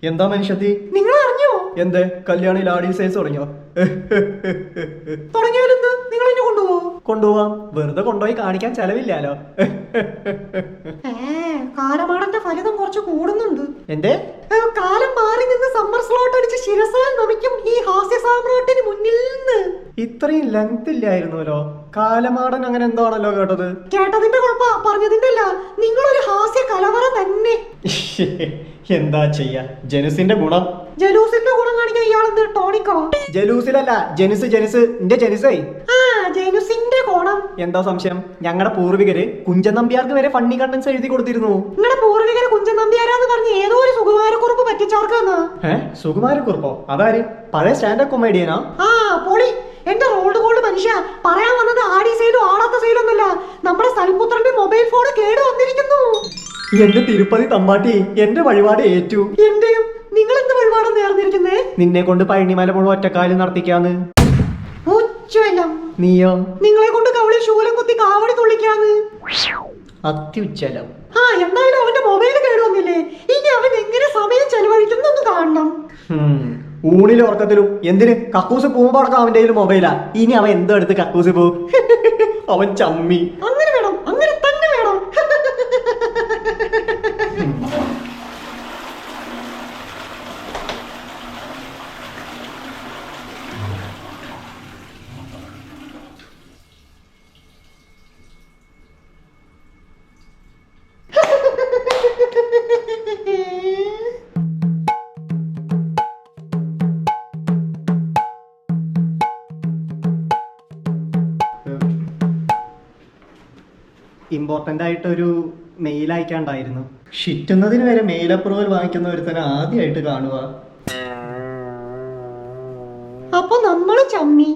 എന്താ മനുഷ്യത്തി? നിങ്ങൾ അറിഞ്ഞോ? എന്ത് കല്യാണി ലാഡി സൈസ് തുടങ്ങിയോ? തുടങ്ങിയാലെന്ത്, നിങ്ങൾ എന്നെ കൊണ്ടുപോവാം. വെറുതെ കൊണ്ടുപോയി കാണിക്കാൻ ചെലവില്ലാലോ. കാലമാടന്റെ ഫലിതം കുറച്ച് കൂടുന്നുണ്ട്. എന്റെ കാലം മാറി നിന്ന് സമ്മർ സ്ലോട്ട് അടിച്ച് ശിരസാൽ നമിക്കും ഈ ഹാസ്യ സാമ്രാട്ടിന് മുന്നിൽ നിന്ന്. ഇത്രയും ലെങ്ത് ഇല്ലായിരുന്നല്ലോ. കാലമാടൻ അങ്ങനെ എന്താണല്ലോ കേട്ടത്. കേട്ടതിന്റെ കുഴപ്പ, പറഞ്ഞതിന്റെ അല്ല. നിങ്ങളൊരു ഹാസ്യ കലവറ തന്നെ. എന്താ ചെയ്യാ, ജനുസിന്റെ ഗുണം. ജലൂസിന്റെ ഗുണം കാണിക്കാൻ ഇയാളെന്ത് ടോണിക്കോ? ജലൂസിലല്ല, ജനുസ്. എന്റെ ജനുസേ. ജനുസിന്റെ കോണം. എന്താ സംശയം? ഞങ്ങളുടെ പൂർവികര് കുഞ്ചൻ നമ്പ്യാർക്ക് വരെ ഫണ്ണി കണ്ടൻസ് എഴുതി കൊടുത്തിരുന്നു. നിങ്ങളുടെ പൂർവികര് കുഞ്ചൻ നമ്പ്യാരാന്ന് പറഞ്ഞ് ഏതോ ഒരു സുകുമാരക്കുറുപ്പ് പറ്റിച്ചോർക്കാന്ന്. സുകുമാരക്കുറുപ്പോ? അതാര്? പഴയ സ്റ്റാൻഡപ്പ് കൊമേഡിയനാ? പൊളി. എന്റെ റോൾഡ് ഗോൾഡ് മനുഷ്യ, പറയാൻ വന്നത് ആടി സെയിലും ആടാത്ത സെയിലും ഒന്നുമില്ല. നമ്മുടെ സൽപുത്രന്റെ മൊബൈൽ ഫോൺ കേട് വന്നിരിക്കുന്നു. എന്റെ തിരുപ്പതി തമ്പാട്ടി എന്റെ വഴിപാട് ഏറ്റു. എന്റെയും. നിങ്ങൾ എന്ത് വഴിപാടാ നേർന്നിരിക്കുന്നേ? നിന്നെ കൊണ്ട് പഴനിമല മുഴുവൻ ഒറ്റക്കാലം നടത്തിക്കാന്ന്. ഉച്ചലം. നീയോ? നിങ്ങളെ കൊണ്ട് കവളി ശൂലം കുത്തി കാവടി തുള്ളിക്കാന്ന്. അത്യുച്ചലം. എന്തായാലും അവന്റെ മൊബൈൽ കേട് വന്നില്ലേ? ഇനി അവൻ എങ്ങനെ സമയം ചെലവഴിക്കുന്നൊന്ന് കാണണം. ഊണിലും ഉറക്കത്തിലും എന്തിന് കക്കൂസ് പോകുമ്പോ അടക്കം അവന്റെ കയ്യിൽ മൊബൈലാ. ഇനി അവൻ എന്തെടുത്ത് കക്കൂസ് പോകും? അവൻ ചമ്മി. അങ്ങനെ വേണം, അങ്ങനെ തന്നെ വേണം. ഇമ്പോർട്ടന്റ് ആയിട്ടൊരു മെയിൽ അയക്കാണ്ടായിരുന്നു. ഷിറ്റുന്നതിന് വരെ മെയിൽ അപ്രൂവൽ വാങ്ങിക്കുന്ന ഒരുത്തനെ ആദ്യമായിട്ട് കാണുക. അപ്പൊ നമ്മള് ചമ്മി.